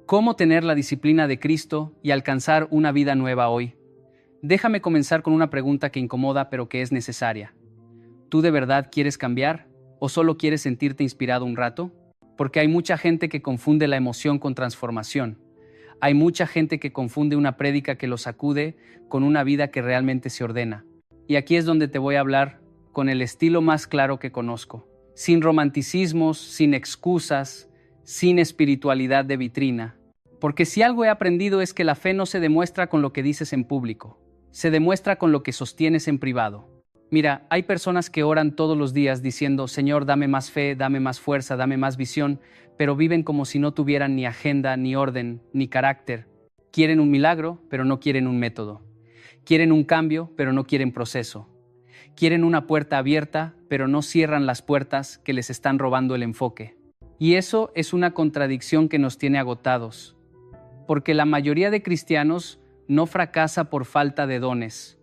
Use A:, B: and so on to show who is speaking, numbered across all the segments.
A: ¿Cómo tener la disciplina de Cristo y alcanzar una vida nueva hoy? Déjame comenzar con una pregunta que incomoda pero que es necesaria. ¿Tú de verdad quieres cambiar o solo quieres sentirte inspirado un rato? Porque hay mucha gente que confunde la emoción con transformación. Hay mucha gente que confunde una prédica que lo sacude con una vida que realmente se ordena. Y aquí es donde te voy a hablar con el estilo más claro que conozco. Sin romanticismos, sin excusas, sin espiritualidad de vitrina. Porque si algo he aprendido es que la fe no se demuestra con lo que dices en público, se demuestra con lo que sostienes en privado. Mira, hay personas que oran todos los días diciendo, Señor, dame más fe, dame más fuerza, dame más visión, pero viven como si no tuvieran ni agenda, ni orden, ni carácter. Quieren un milagro, pero no quieren un método. Quieren un cambio, pero no quieren proceso. Quieren una puerta abierta, pero no cierran las puertas que les están robando el enfoque. Y eso es una contradicción que nos tiene agotados. Porque la mayoría de cristianos no fracasa por falta de dones,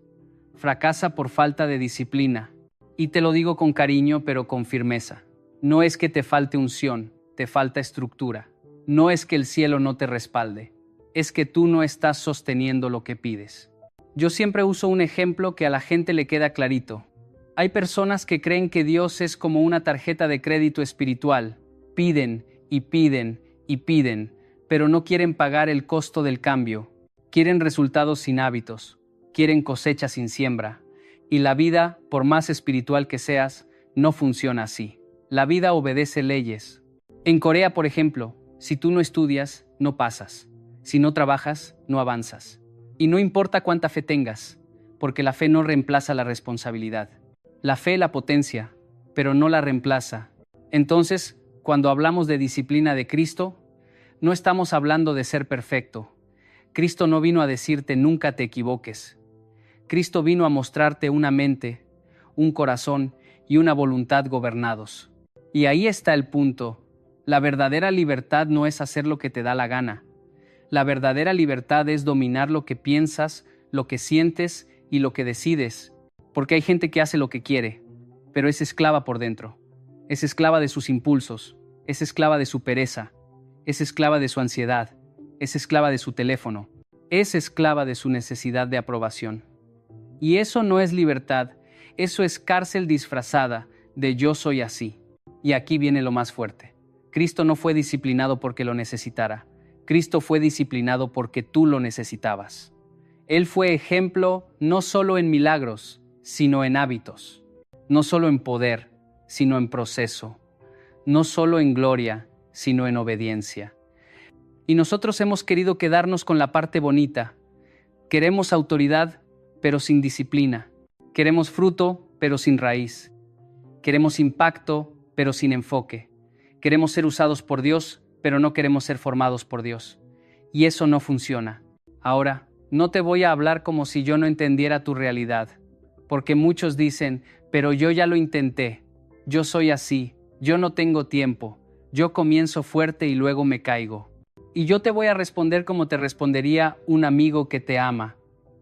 A: fracasa por falta de disciplina. Y te lo digo con cariño, pero con firmeza. No es que te falte unción, te falta estructura. No es que el cielo no te respalde, es que tú no estás sosteniendo lo que pides. Yo siempre uso un ejemplo que a la gente le queda clarito. Hay personas que creen que Dios es como una tarjeta de crédito espiritual. Piden y piden y piden, pero no quieren pagar el costo del cambio. Quieren resultados sin hábitos, quieren cosecha sin siembra. Y la vida, por más espiritual que seas, no funciona así. La vida obedece leyes. En Corea, por ejemplo, si tú no estudias, no pasas. Si no trabajas, no avanzas. Y no importa cuánta fe tengas, porque la fe no reemplaza la responsabilidad. La fe la potencia, pero no la reemplaza. Entonces, cuando hablamos de disciplina de Cristo, no estamos hablando de ser perfecto. Cristo no vino a decirte nunca te equivoques. Cristo vino a mostrarte una mente, un corazón y una voluntad gobernados. Y ahí está el punto. La verdadera libertad no es hacer lo que te da la gana. La verdadera libertad es dominar lo que piensas, lo que sientes y lo que decides. Porque hay gente que hace lo que quiere, pero es esclava por dentro. Es esclava de sus impulsos, es esclava de su pereza. Es esclava de su ansiedad, es esclava de su teléfono, es esclava de su necesidad de aprobación. Y eso no es libertad, eso es cárcel disfrazada de yo soy así. Y aquí viene lo más fuerte. Cristo no fue disciplinado porque lo necesitara, Cristo fue disciplinado porque tú lo necesitabas. Él fue ejemplo no solo en milagros, sino en hábitos, no solo en poder, sino en proceso, no solo en gloria, sino en obediencia. Y nosotros hemos querido quedarnos con la parte bonita. Queremos autoridad, pero sin disciplina. Queremos fruto, pero sin raíz. Queremos impacto, pero sin enfoque. Queremos ser usados por Dios, pero no queremos ser formados por Dios. Y eso no funciona. Ahora, no te voy a hablar como si yo no entendiera tu realidad, porque muchos dicen, pero yo ya lo intenté, yo soy así, yo no tengo tiempo. Yo comienzo fuerte y luego me caigo. Y yo te voy a responder como te respondería un amigo que te ama.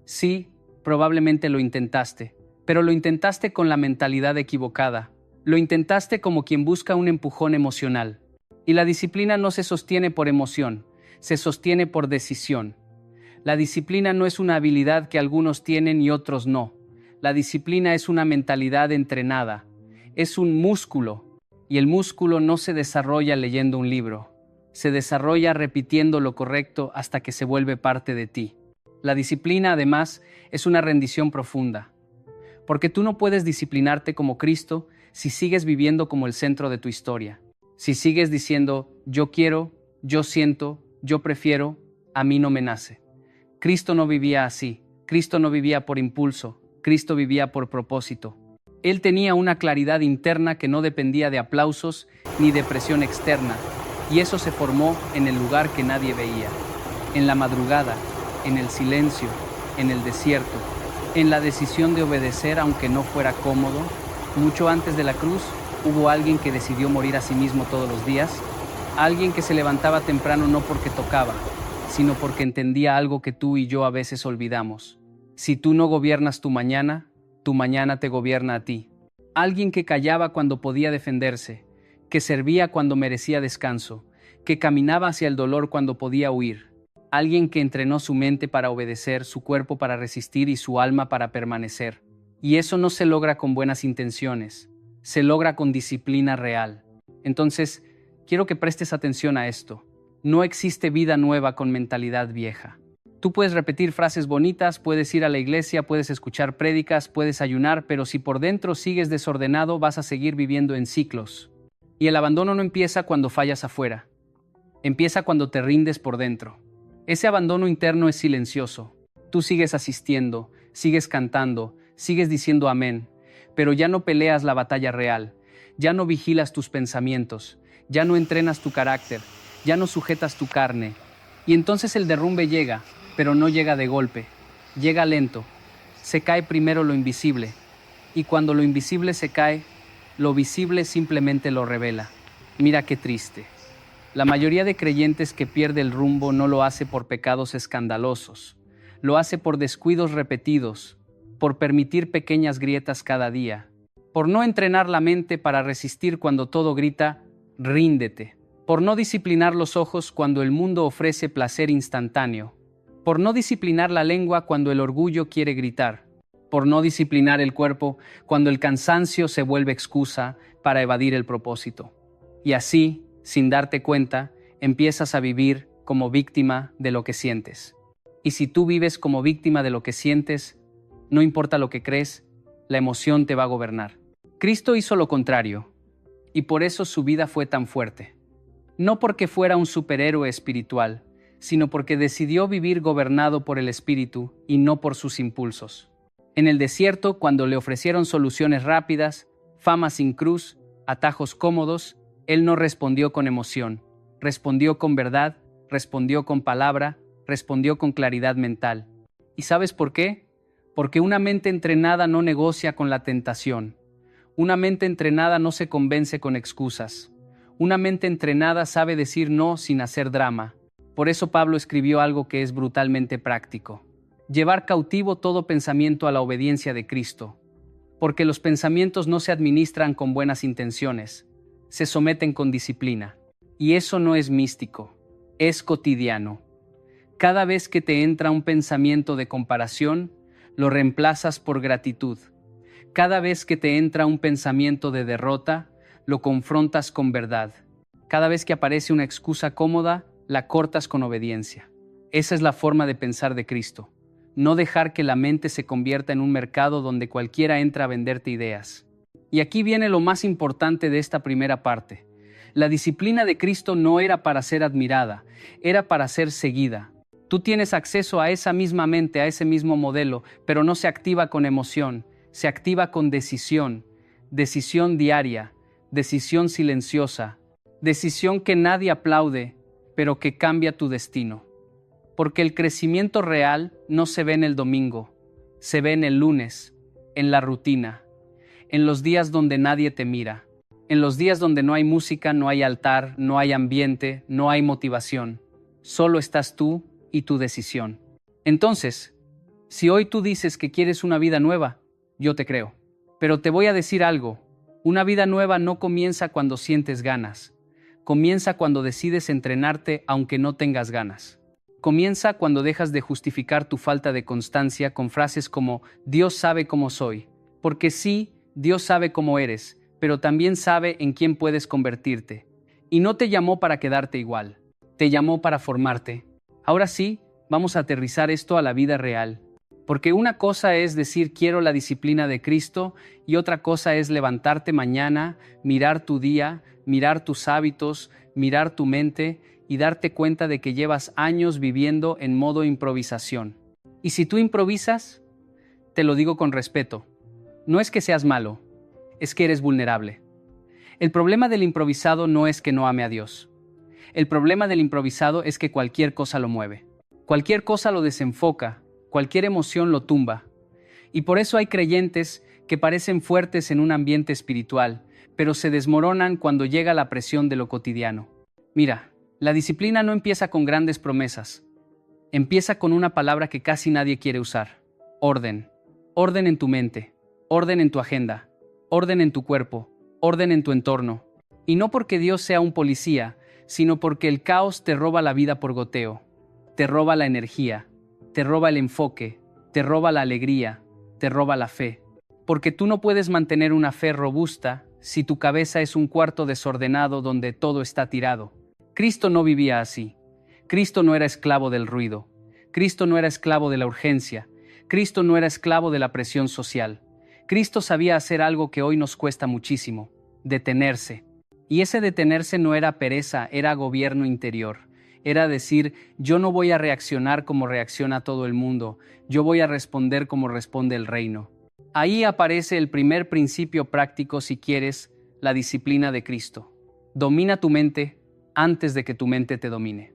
A: Sí, probablemente lo intentaste, pero lo intentaste con la mentalidad equivocada. Lo intentaste como quien busca un empujón emocional. Y la disciplina no se sostiene por emoción, se sostiene por decisión. La disciplina no es una habilidad que algunos tienen y otros no. La disciplina es una mentalidad entrenada. Es un músculo. Y el músculo no se desarrolla leyendo un libro, se desarrolla repitiendo lo correcto hasta que se vuelve parte de ti. La disciplina, además, es una rendición profunda, porque tú no puedes disciplinarte como Cristo si sigues viviendo como el centro de tu historia, si sigues diciendo, yo quiero, yo siento, yo prefiero, a mí no me nace. Cristo no vivía así, Cristo no vivía por impulso, Cristo vivía por propósito. Él tenía una claridad interna que no dependía de aplausos ni de presión externa, y eso se formó en el lugar que nadie veía, en la madrugada, en el silencio, en el desierto, en la decisión de obedecer aunque no fuera cómodo. Mucho antes de la cruz, hubo alguien que decidió morir a sí mismo todos los días, alguien que se levantaba temprano no porque tocaba, sino porque entendía algo que tú y yo a veces olvidamos. Si tú no gobiernas tu mañana te gobierna a ti. Alguien que callaba cuando podía defenderse, que servía cuando merecía descanso, que caminaba hacia el dolor cuando podía huir, alguien que entrenó su mente para obedecer, su cuerpo para resistir y su alma para permanecer. Y eso no se logra con buenas intenciones, se logra con disciplina real. Entonces, quiero que prestes atención a esto. No existe vida nueva con mentalidad vieja. Tú puedes repetir frases bonitas, puedes ir a la iglesia, puedes escuchar prédicas, puedes ayunar, pero si por dentro sigues desordenado, vas a seguir viviendo en ciclos. Y el abandono no empieza cuando fallas afuera. Empieza cuando te rindes por dentro. Ese abandono interno es silencioso. Tú sigues asistiendo, sigues cantando, sigues diciendo amén, pero ya no peleas la batalla real, ya no vigilas tus pensamientos, ya no entrenas tu carácter, ya no sujetas tu carne. Y entonces el derrumbe llega, pero no llega de golpe, llega lento. Se cae primero lo invisible, y cuando lo invisible se cae, lo visible simplemente lo revela. Mira qué triste. La mayoría de creyentes que pierde el rumbo no lo hace por pecados escandalosos, lo hace por descuidos repetidos, por permitir pequeñas grietas cada día, por no entrenar la mente para resistir cuando todo grita, ríndete, por no disciplinar los ojos cuando el mundo ofrece placer instantáneo, por no disciplinar la lengua cuando el orgullo quiere gritar, por no disciplinar el cuerpo cuando el cansancio se vuelve excusa para evadir el propósito. Y así, sin darte cuenta, empiezas a vivir como víctima de lo que sientes. Y si tú vives como víctima de lo que sientes, no importa lo que crees, la emoción te va a gobernar. Cristo hizo lo contrario, y por eso su vida fue tan fuerte. No porque fuera un superhéroe espiritual, sino porque decidió vivir gobernado por el Espíritu y no por sus impulsos. En el desierto, cuando le ofrecieron soluciones rápidas, fama sin cruz, atajos cómodos, Él no respondió con emoción, respondió con verdad, respondió con palabra, respondió con claridad mental. ¿Y sabes por qué? Porque una mente entrenada no negocia con la tentación. Una mente entrenada no se convence con excusas. Una mente entrenada sabe decir no sin hacer drama. Por eso Pablo escribió algo que es brutalmente práctico. Llevar cautivo todo pensamiento a la obediencia de Cristo. Porque los pensamientos no se administran con buenas intenciones, se someten con disciplina. Y eso no es místico, es cotidiano. Cada vez que te entra un pensamiento de comparación, lo reemplazas por gratitud. Cada vez que te entra un pensamiento de derrota, lo confrontas con verdad. Cada vez que aparece una excusa cómoda, la cortas con obediencia. Esa es la forma de pensar de Cristo. No dejar que la mente se convierta en un mercado donde cualquiera entra a venderte ideas. Y aquí viene lo más importante de esta primera parte. La disciplina de Cristo no era para ser admirada, era para ser seguida. Tú tienes acceso a esa misma mente, a ese mismo modelo, pero no se activa con emoción, se activa con decisión, decisión diaria, decisión silenciosa, decisión que nadie aplaude, pero que cambia tu destino. Porque el crecimiento real no se ve en el domingo, se ve en el lunes, en la rutina, en los días donde nadie te mira, en los días donde no hay música, no hay altar, no hay ambiente, no hay motivación. Solo estás tú y tu decisión. Entonces, si hoy tú dices que quieres una vida nueva, yo te creo. Pero te voy a decir algo, una vida nueva no comienza cuando sientes ganas. Comienza cuando decides entrenarte aunque no tengas ganas. Comienza cuando dejas de justificar tu falta de constancia con frases como Dios sabe cómo soy. Porque sí, Dios sabe cómo eres, pero también sabe en quién puedes convertirte. Y no te llamó para quedarte igual, te llamó para formarte. Ahora sí, vamos a aterrizar esto a la vida real. Porque una cosa es decir quiero la disciplina de Cristo y otra cosa es levantarte mañana, mirar tu día, mirar tus hábitos, mirar tu mente y darte cuenta de que llevas años viviendo en modo improvisación. Y si tú improvisas, te lo digo con respeto, no es que seas malo, es que eres vulnerable. El problema del improvisado no es que no ame a Dios. El problema del improvisado es que cualquier cosa lo mueve. Cualquier cosa lo desenfoca, cualquier emoción lo tumba. Y por eso hay creyentes que parecen fuertes en un ambiente espiritual, pero se desmoronan cuando llega la presión de lo cotidiano. Mira, la disciplina no empieza con grandes promesas. Empieza con una palabra que casi nadie quiere usar. Orden. Orden en tu mente. Orden en tu agenda. Orden en tu cuerpo. Orden en tu entorno. Y no porque Dios sea un policía, sino porque el caos te roba la vida por goteo, te roba la energía, te roba el enfoque, te roba la alegría, te roba la fe. Porque tú no puedes mantener una fe robusta si tu cabeza es un cuarto desordenado donde todo está tirado. Cristo no vivía así. Cristo no era esclavo del ruido. Cristo no era esclavo de la urgencia. Cristo no era esclavo de la presión social. Cristo sabía hacer algo que hoy nos cuesta muchísimo: detenerse. Y ese detenerse no era pereza, era gobierno interior. Era decir, yo no voy a reaccionar como reacciona todo el mundo, yo voy a responder como responde el reino. Ahí aparece el primer principio práctico, si quieres, la disciplina de Cristo. Domina tu mente antes de que tu mente te domine.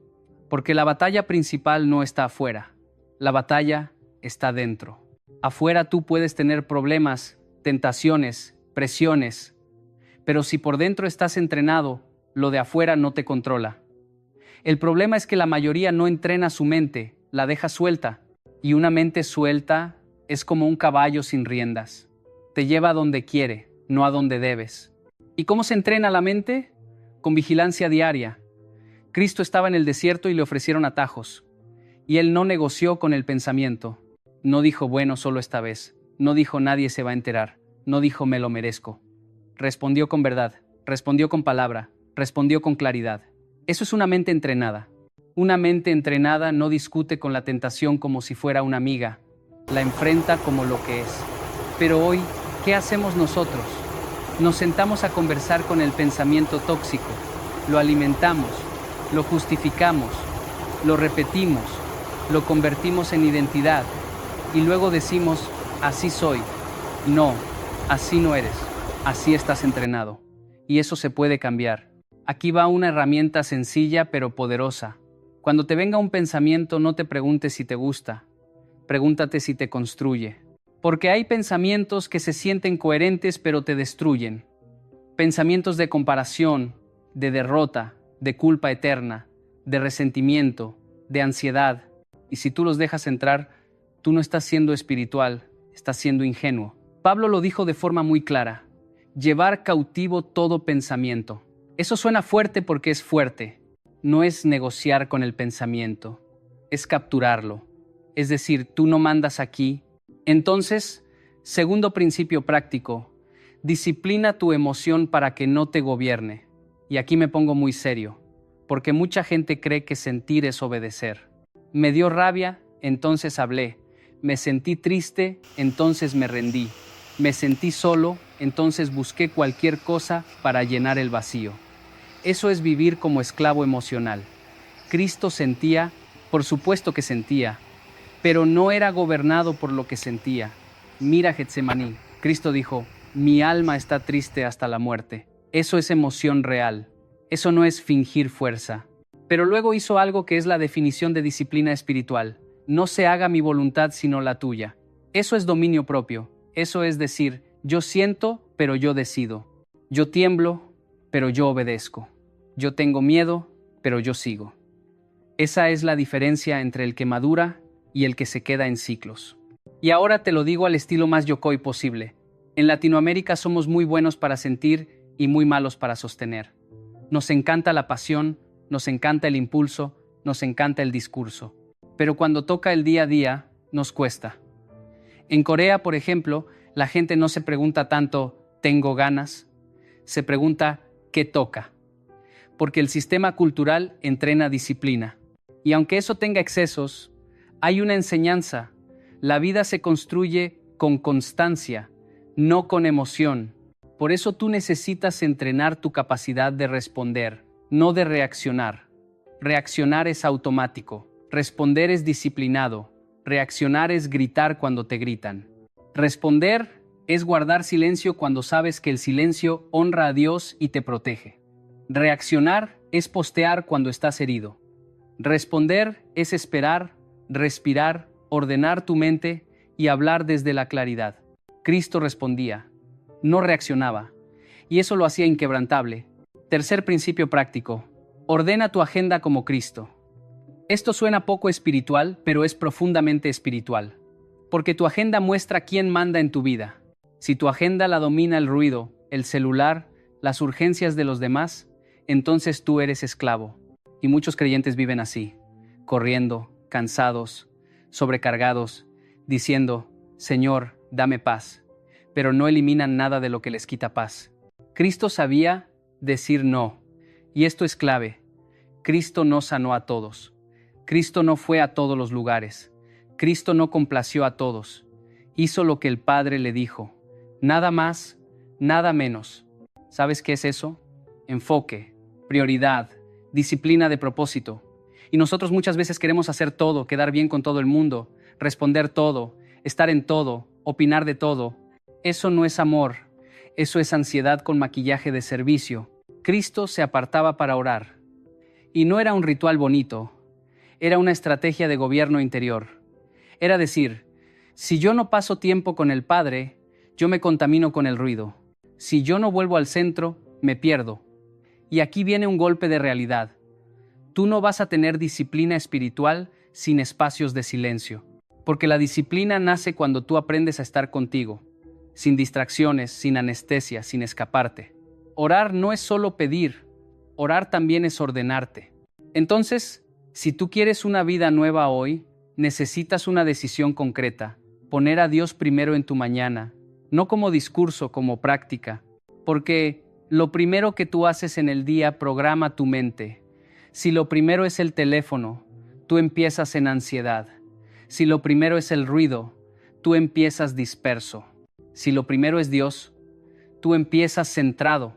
A: Porque la batalla principal no está afuera, la batalla está dentro. Afuera tú puedes tener problemas, tentaciones, presiones, pero si por dentro estás entrenado, lo de afuera no te controla. El problema es que la mayoría no entrena su mente, la deja suelta, y una mente suelta es como un caballo sin riendas. Te lleva a donde quiere, no a donde debes. ¿Y cómo se entrena la mente? Con vigilancia diaria. Cristo estaba en el desierto y le ofrecieron atajos. Y él no negoció con el pensamiento. No dijo, bueno, solo esta vez. No dijo, nadie se va a enterar. No dijo, me lo merezco. Respondió con verdad, respondió con palabra, respondió con claridad. Eso es una mente entrenada. Una mente entrenada no discute con la tentación como si fuera una amiga. La enfrenta como lo que es. Pero hoy, ¿qué hacemos nosotros? Nos sentamos a conversar con el pensamiento tóxico. Lo alimentamos, lo justificamos, lo repetimos, lo convertimos en identidad. Y luego decimos, así soy. No, así no eres. Así estás entrenado. Y eso se puede cambiar. Aquí va una herramienta sencilla pero poderosa. Cuando te venga un pensamiento, no te preguntes si te gusta. Pregúntate si te construye. Porque hay pensamientos que se sienten coherentes pero te destruyen. Pensamientos de comparación, de derrota, de culpa eterna, de resentimiento, de ansiedad. Y si tú los dejas entrar, tú no estás siendo espiritual, estás siendo ingenuo. Pablo lo dijo de forma muy clara: llevar cautivo todo pensamiento. Eso suena fuerte porque es fuerte. No es negociar con el pensamiento, es capturarlo. Es decir, tú no mandas aquí. Entonces, segundo principio práctico: disciplina tu emoción para que no te gobierne. Y aquí me pongo muy serio, porque mucha gente cree que sentir es obedecer. Me dio rabia, entonces hablé. Me sentí triste, entonces me rendí. Me sentí solo, entonces busqué cualquier cosa para llenar el vacío. Eso es vivir como esclavo emocional. Cristo sentía, por supuesto que sentía, pero no era gobernado por lo que sentía. Mira Getsemaní. Cristo dijo, mi alma está triste hasta la muerte. Eso es emoción real. Eso no es fingir fuerza. Pero luego hizo algo que es la definición de disciplina espiritual. No se haga mi voluntad sino la tuya. Eso es dominio propio. Eso es decir, yo siento, pero yo decido. Yo tiemblo, pero yo obedezco. Yo tengo miedo, pero yo sigo. Esa es la diferencia entre el que madura y el que se queda en ciclos. Y ahora te lo digo al estilo más yokoi posible. En Latinoamérica somos muy buenos para sentir y muy malos para sostener. Nos encanta la pasión, nos encanta el impulso, nos encanta el discurso. Pero cuando toca el día a día, nos cuesta. En Corea, por ejemplo, la gente no se pregunta tanto, ¿tengo ganas? Se pregunta, ¿qué toca? Porque el sistema cultural entrena disciplina. Y aunque eso tenga excesos, hay una enseñanza. La vida se construye con constancia, no con emoción. Por eso tú necesitas entrenar tu capacidad de responder, no de reaccionar. Reaccionar es automático, responder es disciplinado, reaccionar es gritar cuando te gritan. Responder es guardar silencio cuando sabes que el silencio honra a Dios y te protege. Reaccionar es postear cuando estás herido. Responder es esperar, respirar, ordenar tu mente y hablar desde la claridad. Cristo respondía, no reaccionaba, y eso lo hacía inquebrantable. Tercer principio práctico: ordena tu agenda como Cristo. Esto suena poco espiritual, pero es profundamente espiritual, porque tu agenda muestra quién manda en tu vida. Si tu agenda la domina el ruido, el celular, las urgencias de los demás, entonces tú eres esclavo. Y muchos creyentes viven así, corriendo, cansados, sobrecargados, diciendo, Señor, dame paz, pero no eliminan nada de lo que les quita paz. Cristo sabía decir no, y esto es clave. Cristo no sanó a todos. Cristo no fue a todos los lugares. Cristo no complació a todos. Hizo lo que el Padre le dijo. Nada más, nada menos. ¿Sabes qué es eso? Enfoque, prioridad, disciplina de propósito. Y nosotros muchas veces queremos hacer todo, quedar bien con todo el mundo, responder todo, estar en todo, opinar de todo. Eso no es amor, eso es ansiedad con maquillaje de servicio. Cristo se apartaba para orar. Y no era un ritual bonito, era una estrategia de gobierno interior. Era decir, si yo no paso tiempo con el Padre, yo me contamino con el ruido. Si yo no vuelvo al centro, me pierdo. Y aquí viene un golpe de realidad. Tú no vas a tener disciplina espiritual sin espacios de silencio. Porque la disciplina nace cuando tú aprendes a estar contigo, sin distracciones, sin anestesia, sin escaparte. Orar no es solo pedir, orar también es ordenarte. Entonces, si tú quieres una vida nueva hoy, necesitas una decisión concreta, poner a Dios primero en tu mañana, no como discurso, como práctica, porque lo primero que tú haces en el día programa tu mente. Si lo primero es el teléfono, tú empiezas en ansiedad. Si lo primero es el ruido, tú empiezas disperso. Si lo primero es Dios, tú empiezas centrado.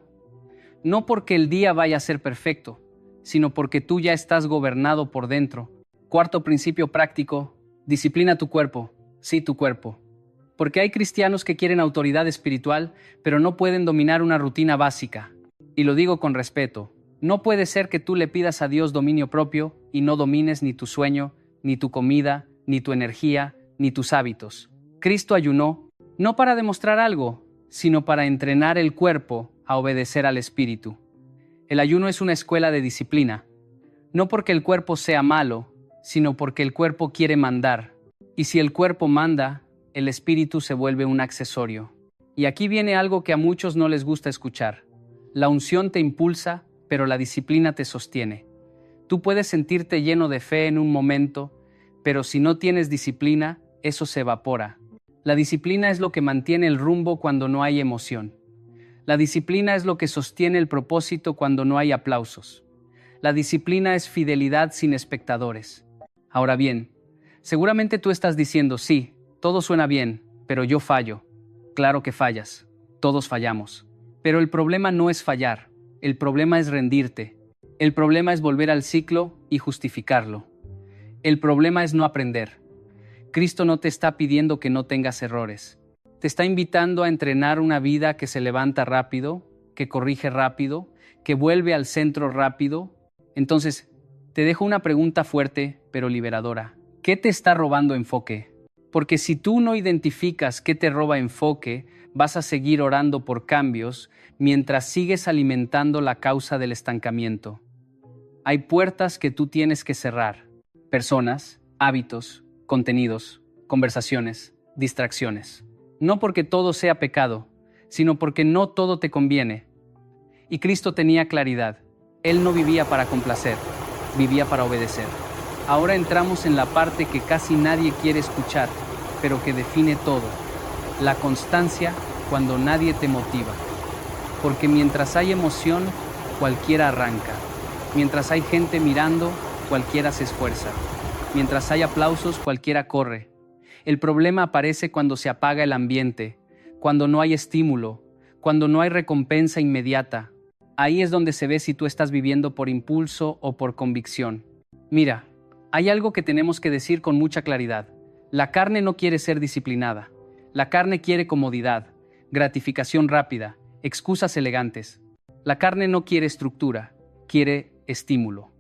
A: No porque el día vaya a ser perfecto, sino porque tú ya estás gobernado por dentro. Cuarto principio práctico, disciplina tu cuerpo. Sí, tu cuerpo. Porque hay cristianos que quieren autoridad espiritual, pero no pueden dominar una rutina básica. Y lo digo con respeto. No puede ser que tú le pidas a Dios dominio propio y no domines ni tu sueño, ni tu comida, ni tu energía, ni tus hábitos. Cristo ayunó, no para demostrar algo, sino para entrenar el cuerpo a obedecer al Espíritu. El ayuno es una escuela de disciplina, no porque el cuerpo sea malo, sino porque el cuerpo quiere mandar. Y si el cuerpo manda, el Espíritu se vuelve un accesorio. Y aquí viene algo que a muchos no les gusta escuchar. La unción te impulsa, pero la disciplina te sostiene. Tú puedes sentirte lleno de fe en un momento, pero si no tienes disciplina, eso se evapora. La disciplina es lo que mantiene el rumbo cuando no hay emoción. La disciplina es lo que sostiene el propósito cuando no hay aplausos. La disciplina es fidelidad sin espectadores. Ahora bien, seguramente tú estás diciendo, sí, todo suena bien, pero yo fallo. Claro que fallas. Todos fallamos. Pero el problema no es fallar. El problema es rendirte. El problema es volver al ciclo y justificarlo. El problema es no aprender. Cristo no te está pidiendo que no tengas errores. Te está invitando a entrenar una vida que se levanta rápido, que corrige rápido, que vuelve al centro rápido. Entonces, te dejo una pregunta fuerte, pero liberadora. ¿Qué te está robando enfoque? Porque si tú no identificas qué te roba enfoque, vas a seguir orando por cambios mientras sigues alimentando la causa del estancamiento. Hay puertas que tú tienes que cerrar. Personas, hábitos, contenidos, conversaciones, distracciones. No porque todo sea pecado, sino porque no todo te conviene. Y Cristo tenía claridad. Él no vivía para complacer, vivía para obedecer. Ahora entramos en la parte que casi nadie quiere escuchar, pero que define todo. La constancia cuando nadie te motiva. Porque mientras hay emoción, cualquiera arranca. Mientras hay gente mirando, cualquiera se esfuerza. Mientras hay aplausos, cualquiera corre. El problema aparece cuando se apaga el ambiente, cuando no hay estímulo, cuando no hay recompensa inmediata. Ahí es donde se ve si tú estás viviendo por impulso o por convicción. Mira, hay algo que tenemos que decir con mucha claridad. La carne no quiere ser disciplinada. La carne quiere comodidad, gratificación rápida, excusas elegantes. La carne no quiere estructura, quiere estímulo.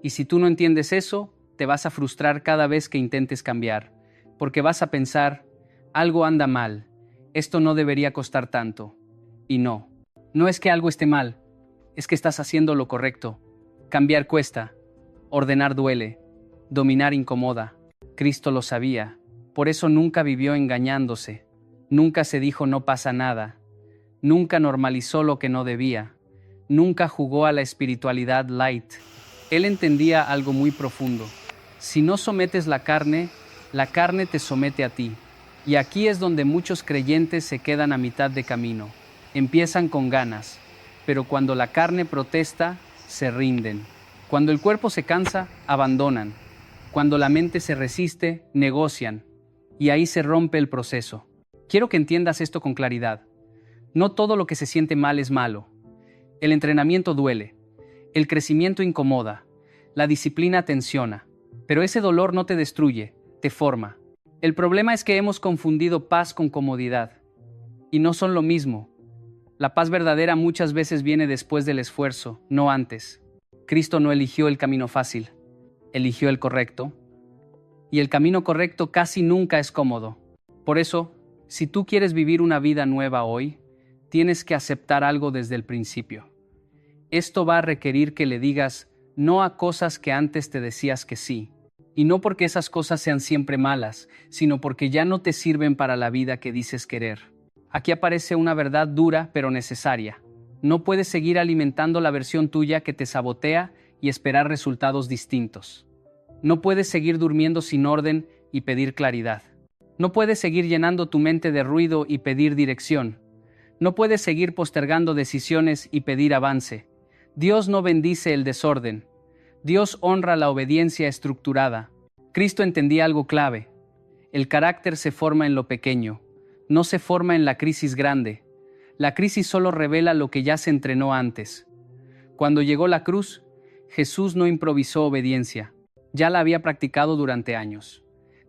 A: Y si tú no entiendes eso, te vas a frustrar cada vez que intentes cambiar, porque vas a pensar, algo anda mal, esto no debería costar tanto. Y no, no es que algo esté mal, es que estás haciendo lo correcto. Cambiar cuesta, ordenar duele, dominar incomoda. Cristo lo sabía, por eso nunca vivió engañándose, nunca se dijo no pasa nada, nunca normalizó lo que no debía, nunca jugó a la espiritualidad light. Él entendía algo muy profundo. Si no sometes la carne te somete a ti. Y aquí es donde muchos creyentes se quedan a mitad de camino. Empiezan con ganas, pero cuando la carne protesta, se rinden. Cuando el cuerpo se cansa, abandonan. Cuando la mente se resiste, negocian. Y ahí se rompe el proceso. Quiero que entiendas esto con claridad. No todo lo que se siente mal es malo. El entrenamiento duele. El crecimiento incomoda. La disciplina tensiona. Pero ese dolor no te destruye, te forma. El problema es que hemos confundido paz con comodidad. Y no son lo mismo. La paz verdadera muchas veces viene después del esfuerzo, no antes. Cristo no eligió el camino fácil, eligió el correcto. Y el camino correcto casi nunca es cómodo. Por eso, si tú quieres vivir una vida nueva hoy, tienes que aceptar algo desde el principio. Esto va a requerir que le digas no a cosas que antes te decías que sí. Y no porque esas cosas sean siempre malas, sino porque ya no te sirven para la vida que dices querer. Aquí aparece una verdad dura pero necesaria. No puedes seguir alimentando la versión tuya que te sabotea y esperar resultados distintos. No puedes seguir durmiendo sin orden y pedir claridad. No puedes seguir llenando tu mente de ruido y pedir dirección. No puedes seguir postergando decisiones y pedir avance. Dios no bendice el desorden. Dios honra la obediencia estructurada. Cristo entendía algo clave. El carácter se forma en lo pequeño, no se forma en la crisis grande. La crisis solo revela lo que ya se entrenó antes. Cuando llegó la cruz, Jesús no improvisó obediencia. Ya la había practicado durante años.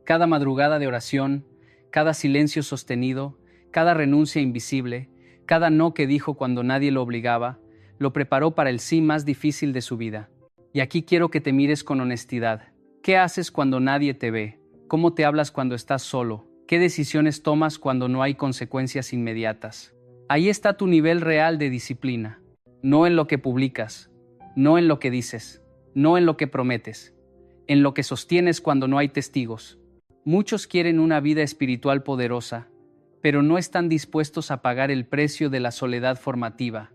A: Cada madrugada de oración, cada silencio sostenido, cada renuncia invisible, cada no que dijo cuando nadie lo obligaba, lo preparó para el sí más difícil de su vida. Y aquí quiero que te mires con honestidad. ¿Qué haces cuando nadie te ve? ¿Cómo te hablas cuando estás solo? ¿Qué decisiones tomas cuando no hay consecuencias inmediatas? Ahí está tu nivel real de disciplina. No en lo que publicas, no en lo que dices, no en lo que prometes, en lo que sostienes cuando no hay testigos. Muchos quieren una vida espiritual poderosa, pero no están dispuestos a pagar el precio de la soledad formativa.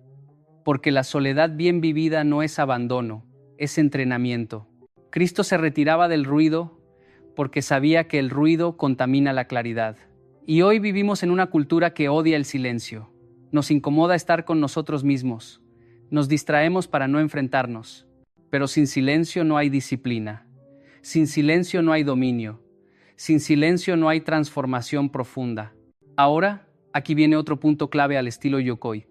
A: Porque la soledad bien vivida no es abandono, es entrenamiento. Cristo se retiraba del ruido porque sabía que el ruido contamina la claridad. Y hoy vivimos en una cultura que odia el silencio. Nos incomoda estar con nosotros mismos. Nos distraemos para no enfrentarnos. Pero sin silencio no hay disciplina. Sin silencio no hay dominio. Sin silencio no hay transformación profunda. Ahora, aquí viene otro punto clave al estilo Yokoi.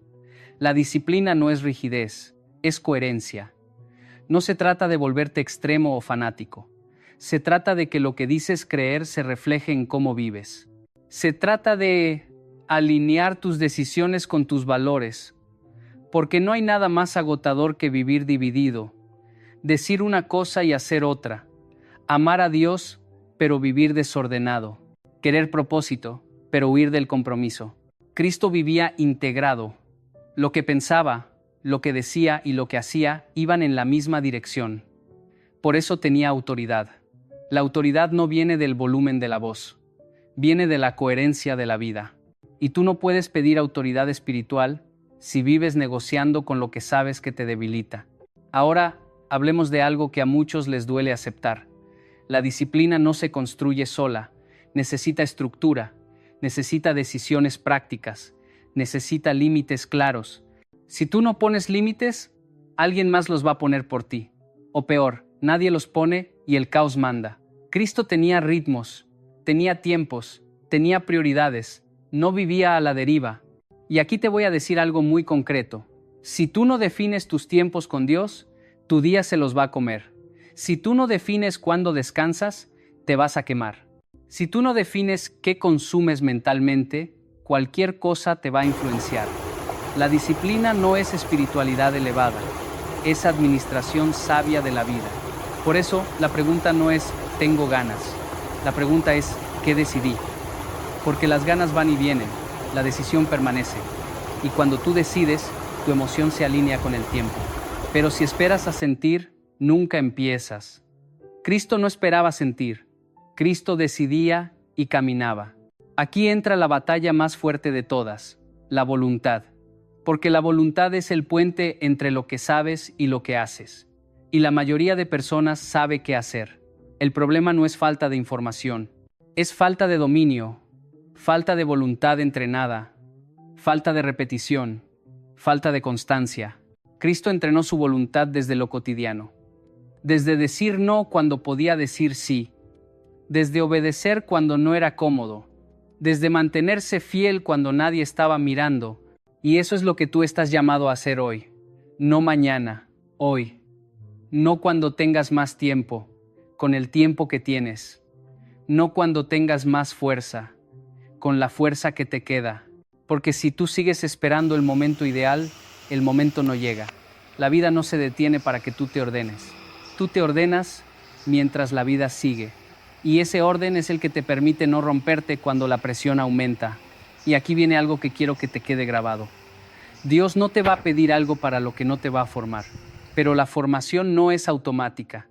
A: La disciplina no es rigidez, es coherencia. No se trata de volverte extremo o fanático. Se trata de que lo que dices creer se refleje en cómo vives. Se trata de alinear tus decisiones con tus valores, porque no hay nada más agotador que vivir dividido, decir una cosa y hacer otra, amar a Dios, pero vivir desordenado, querer propósito, pero huir del compromiso. Cristo vivía integrado. Lo que pensaba, lo que decía y lo que hacía iban en la misma dirección. Por eso tenía autoridad. La autoridad no viene del volumen de la voz, viene de la coherencia de la vida. Y tú no puedes pedir autoridad espiritual si vives negociando con lo que sabes que te debilita. Ahora, hablemos de algo que a muchos les duele aceptar. La disciplina no se construye sola, necesita estructura, necesita decisiones prácticas, necesita límites claros. Si tú no pones límites, alguien más los va a poner por ti. O peor, nadie los pone y el caos manda. Cristo tenía ritmos, tenía tiempos, tenía prioridades, no vivía a la deriva. Y aquí te voy a decir algo muy concreto. Si tú no defines tus tiempos con Dios, tu día se los va a comer. Si tú no defines cuándo descansas, te vas a quemar. Si tú no defines qué consumes mentalmente, cualquier cosa te va a influenciar. La disciplina no es espiritualidad elevada, es administración sabia de la vida. Por eso, la pregunta no es «tengo ganas». La pregunta es «¿qué decidí?». Porque las ganas van y vienen, la decisión permanece. Y cuando tú decides, tu emoción se alinea con el tiempo. Pero si esperas a sentir, nunca empiezas. Cristo no esperaba sentir. Cristo decidía y caminaba. Aquí entra la batalla más fuerte de todas, la voluntad. porque la voluntad es el puente entre lo que sabes y lo que haces. Y la mayoría de personas sabe qué hacer. El problema no es falta de información, es falta de dominio, falta de voluntad entrenada, falta de repetición, falta de constancia. Cristo entrenó su voluntad desde lo cotidiano, desde decir no cuando podía decir sí, desde obedecer cuando no era cómodo, desde mantenerse fiel cuando nadie estaba mirando. Y eso es lo que tú estás llamado a hacer hoy, no mañana, hoy. No cuando tengas más tiempo, con el tiempo que tienes. No cuando tengas más fuerza, con la fuerza que te queda. Porque si tú sigues esperando el momento ideal, el momento no llega. La vida no se detiene para que tú te ordenes. Tú te ordenas mientras la vida sigue. Y ese orden es el que te permite no romperte cuando la presión aumenta. Y aquí viene algo que quiero que te quede grabado. Dios no te va a pedir algo para lo que no te va a formar. Pero la formación no es automática.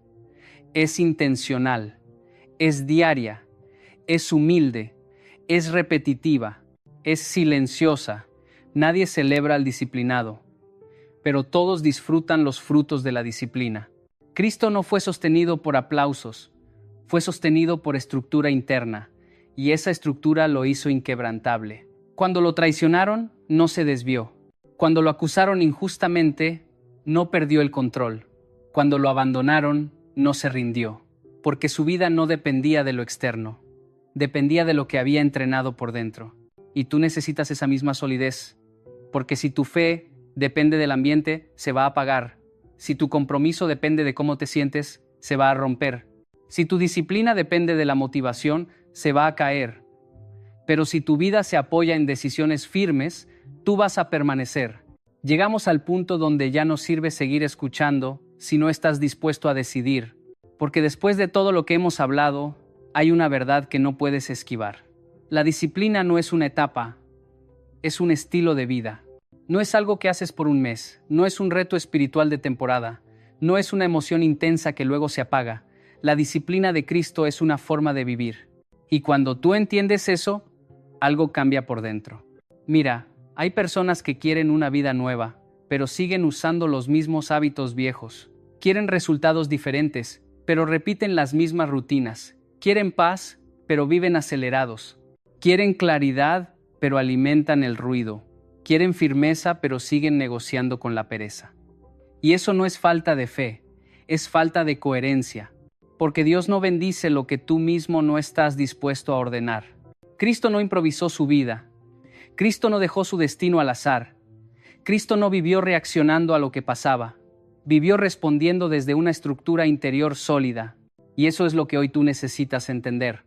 A: Es intencional. Es diaria. Es humilde. Es repetitiva. Es silenciosa. Nadie celebra al disciplinado, pero todos disfrutan los frutos de la disciplina. Cristo no fue sostenido por aplausos, fue sostenido por estructura interna, y esa estructura lo hizo inquebrantable. Cuando lo traicionaron, no se desvió. Cuando lo acusaron injustamente, no perdió el control. Cuando lo abandonaron, no se rindió, porque su vida no dependía de lo externo, dependía de lo que había entrenado por dentro. Y tú necesitas esa misma solidez, porque si tu fe depende del ambiente, se va a apagar. Si tu compromiso depende de cómo te sientes, se va a romper. Si tu disciplina depende de la motivación, se va a caer. Pero si tu vida se apoya en decisiones firmes, tú vas a permanecer. Llegamos al punto donde ya no sirve seguir escuchando si no estás dispuesto a decidir, porque después de todo lo que hemos hablado, hay una verdad que no puedes esquivar. La disciplina no es una etapa, es un estilo de vida. No es algo que haces por un mes, no es un reto espiritual de temporada, no es una emoción intensa que luego se apaga. La disciplina de Cristo es una forma de vivir. Y cuando tú entiendes eso, algo cambia por dentro. Mira, hay personas que quieren una vida nueva, pero siguen usando los mismos hábitos viejos. Quieren resultados diferentes, pero repiten las mismas rutinas. Quieren paz, pero viven acelerados. Quieren claridad, pero alimentan el ruido. Quieren firmeza, pero siguen negociando con la pereza. Y eso no es falta de fe, es falta de coherencia, porque Dios no bendice lo que tú mismo no estás dispuesto a ordenar. Cristo no improvisó su vida. Cristo no dejó su destino al azar. Cristo no vivió reaccionando a lo que pasaba. Vivió respondiendo desde una estructura interior sólida. Y eso es lo que hoy tú necesitas entender.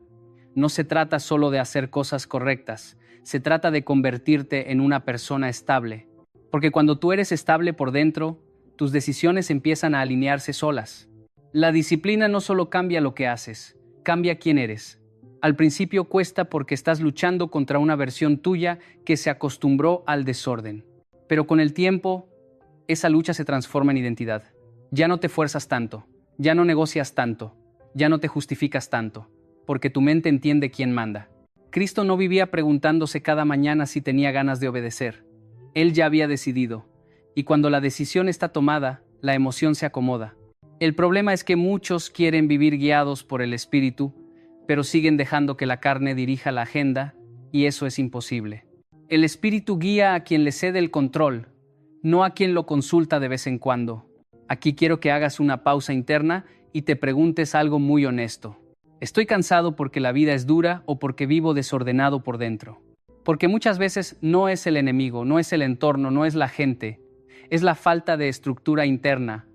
A: No se trata solo de hacer cosas correctas, se trata de convertirte en una persona estable. Porque cuando tú eres estable por dentro, tus decisiones empiezan a alinearse solas. La disciplina no solo cambia lo que haces, cambia quién eres. Al principio cuesta porque estás luchando contra una versión tuya que se acostumbró al desorden. Pero con el tiempo, esa lucha se transforma en identidad. Ya no te fuerzas tanto, ya no negocias tanto, ya no te justificas tanto, porque tu mente entiende quién manda. Cristo no vivía preguntándose cada mañana si tenía ganas de obedecer. Él ya había decidido, y cuando la decisión está tomada, la emoción se acomoda. El problema es que muchos quieren vivir guiados por el Espíritu, pero siguen dejando que la carne dirija la agenda, y eso es imposible. El Espíritu guía a quien le cede el control, no a quien lo consulta de vez en cuando. Aquí quiero que hagas una pausa interna y te preguntes algo muy honesto. ¿Estoy cansado porque la vida es dura o porque vivo desordenado por dentro? Porque muchas veces no es el enemigo, no es el entorno, no es la gente. Es la falta de estructura interna.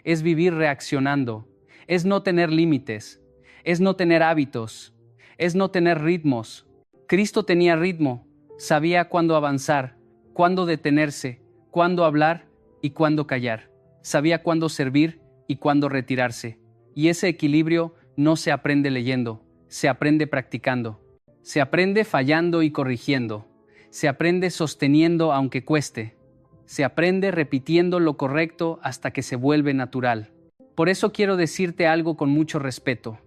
A: Es vivir reaccionando. Es no tener límites. Es no tener hábitos. Es no tener ritmos. Cristo tenía ritmo. Sabía cuándo avanzar, cuándo detenerse, cuándo hablar y cuándo callar. Sabía cuándo servir y cuándo retirarse. Y ese equilibrio no se aprende leyendo, se aprende practicando. Se aprende fallando y corrigiendo. Se aprende sosteniendo aunque cueste. Se aprende repitiendo lo correcto hasta que se vuelve natural. Por eso quiero decirte algo con mucho respeto.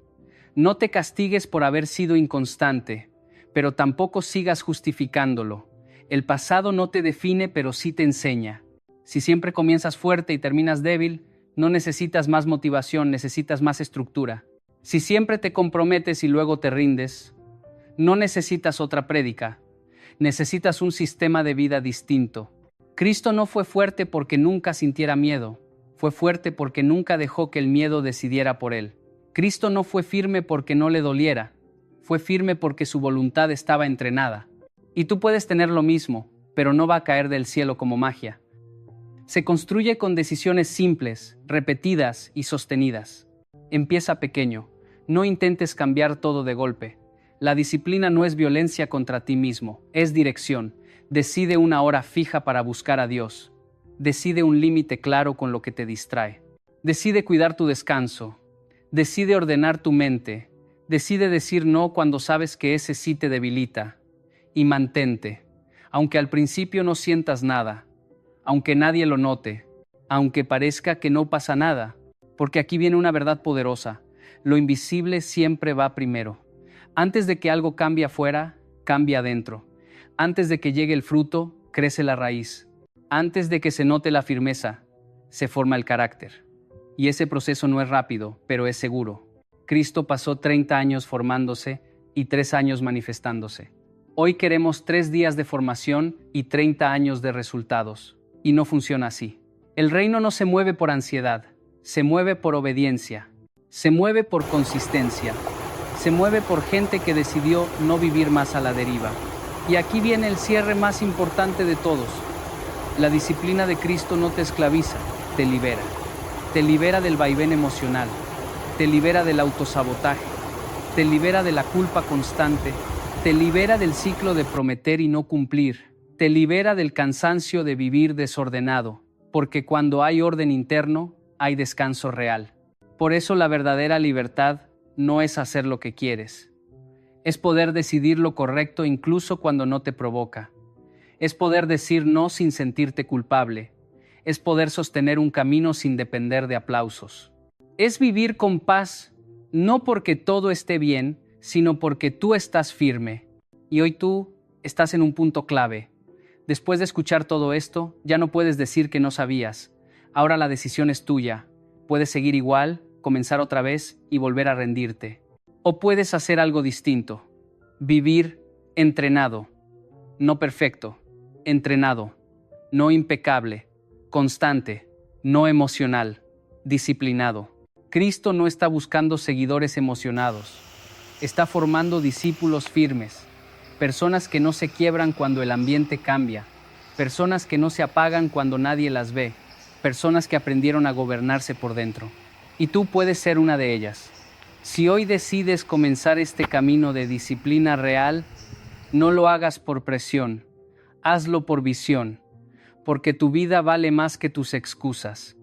A: No te castigues por haber sido inconstante, pero tampoco sigas justificándolo. El pasado no te define, pero sí te enseña. Si siempre comienzas fuerte y terminas débil, no necesitas más motivación, necesitas más estructura. Si siempre te comprometes y luego te rindes, no necesitas otra prédica, necesitas un sistema de vida distinto. Cristo no fue fuerte porque nunca sintiera miedo, fue fuerte porque nunca dejó que el miedo decidiera por él. Cristo no fue firme porque no le doliera, fue firme porque su voluntad estaba entrenada. Y tú puedes tener lo mismo, pero no va a caer del cielo como magia. Se construye con decisiones simples, repetidas y sostenidas. Empieza pequeño, no intentes cambiar todo de golpe. La disciplina no es violencia contra ti mismo, es dirección. Decide una hora fija para buscar a Dios. Decide un límite claro con lo que te distrae. Decide cuidar tu descanso. Decide ordenar tu mente. Decide decir no cuando sabes que ese sí te debilita. Y mantente, aunque al principio no sientas nada, aunque nadie lo note, aunque parezca que no pasa nada, porque aquí viene una verdad poderosa. Lo invisible siempre va primero. Antes de que algo cambie afuera, cambia adentro. Antes de que llegue el fruto, crece la raíz. Antes de que se note la firmeza, se forma el carácter. Y ese proceso no es rápido, pero es seguro. Cristo pasó 30 años formándose y 3 años manifestándose. Hoy queremos 3 días de formación y 30 años de resultados. Y no funciona así. El reino no se mueve por ansiedad, se mueve por obediencia, se mueve por consistencia, se mueve por gente que decidió no vivir más a la deriva. Y aquí viene el cierre más importante de todos. La disciplina de Cristo no te esclaviza, te libera. Te libera del vaivén emocional, te libera del autosabotaje, te libera de la culpa constante, te libera del ciclo de prometer y no cumplir, te libera del cansancio de vivir desordenado, porque cuando hay orden interno, hay descanso real. Por eso la verdadera libertad no es hacer lo que quieres. Es poder decidir lo correcto incluso cuando no te provoca. Es poder decir no sin sentirte culpable. Es poder sostener un camino sin depender de aplausos. Es vivir con paz, no porque todo esté bien, sino porque tú estás firme. Y hoy tú estás en un punto clave. Después de escuchar todo esto, ya no puedes decir que no sabías. Ahora la decisión es tuya. Puedes seguir igual, comenzar otra vez y volver a rendirte. O puedes hacer algo distinto. Vivir entrenado. No perfecto. Entrenado. No impecable. Constante. No emocional. Disciplinado. Cristo no está buscando seguidores emocionados. Está formando discípulos firmes. Personas que no se quiebran cuando el ambiente cambia. Personas que no se apagan cuando nadie las ve. Personas que aprendieron a gobernarse por dentro. Y tú puedes ser una de ellas. Si hoy decides comenzar este camino de disciplina real, no lo hagas por presión, hazlo por visión, porque tu vida vale más que tus excusas.